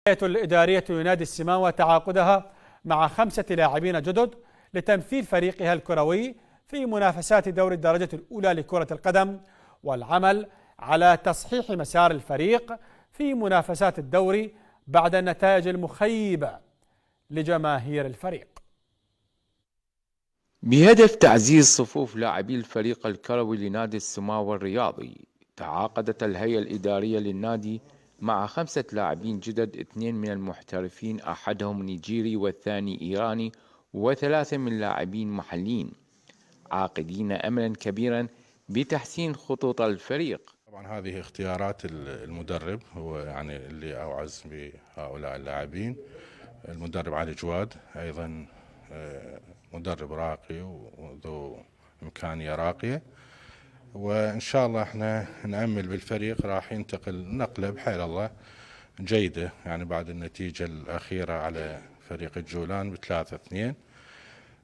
الهيئة الإدارية لنادي السماوة تعاقدها مع 5 لاعبين جدد لتمثيل فريقها الكروي في منافسات دوري الدرجة الأولى لكرة القدم، والعمل على تصحيح مسار الفريق في منافسات الدوري بعد النتائج المخيبة لجماهير الفريق. بهدف تعزيز صفوف لاعبي الفريق الكروي لنادي السماوة الرياضي، تعاقدت الهيئة الإدارية للنادي مع 5 لاعبين جدد، 2 من المحترفين أحدهم نيجيري والثاني إيراني، و3 من لاعبين محليين، عاقدين أملا كبيرا بتحسين خطوط الفريق. طبعا هذه اختيارات المدرب، هو يعني اللي أوعز بهؤلاء اللاعبين. المدرب علي جواد أيضا مدرب راقي وذو إمكانية راقية، وإن شاء الله احنا نأمل بالفريق راح ينتقل نقلة بحيل الله جيدة، يعني بعد النتيجة الأخيرة على فريق الجولان ب3-2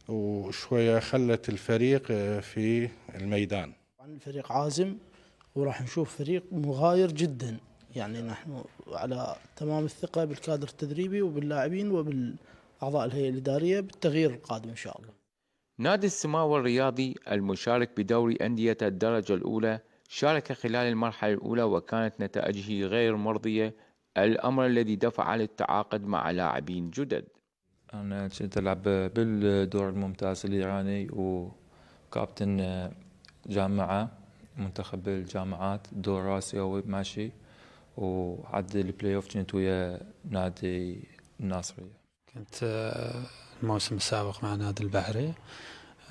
وشوية خلت الفريق في الميدان. الفريق عازم وراح نشوف فريق مغاير جدا، يعني نحن على تمام الثقة بالكادر التدريبي وباللاعبين وبالأعضاء الهيئة الإدارية بالتغيير القادم إن شاء الله. نادي السماوة الرياضي المشارك بدوري أندية الدرجة الأولى شارك خلال المرحلة الأولى وكانت نتائجه غير مرضية، الأمر الذي دفع للتعاقد مع لاعبين جدد. أنا كنت ألعب بالدور الممتاز الإيراني وكابتن جامعة منتخب الجامعات دور آسيوي ماشي، وعد البلاي اوف كنت ويا نادي الناصرية. كنت الموسم السابق مع نادي البحري،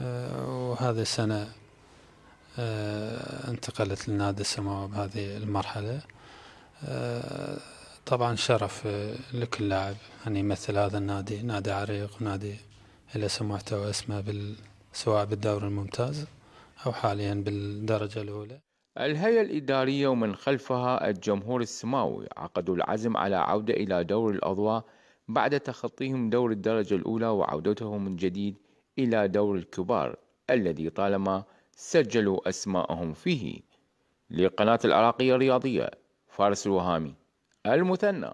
وهذه السنة انتقلت لنادي السماوة بهذه المرحلة. طبعا شرف لكل لاعب أن يمثل هذا النادي، نادي عريق ونادي له سمعته واسمه سواء بالدوري الممتاز أو حاليا بالدرجة الأولى. الهيئة الإدارية ومن خلفها الجمهور السماوي عقدوا العزم على عودة إلى دور الأضواء بعد تخطيهم دور الدرجة الأولى وعودتهم من جديد إلى دور الكبار الذي طالما سجلوا أسماءهم فيه. لقناة العراقية الرياضية، فارس الوهامي، المثنى.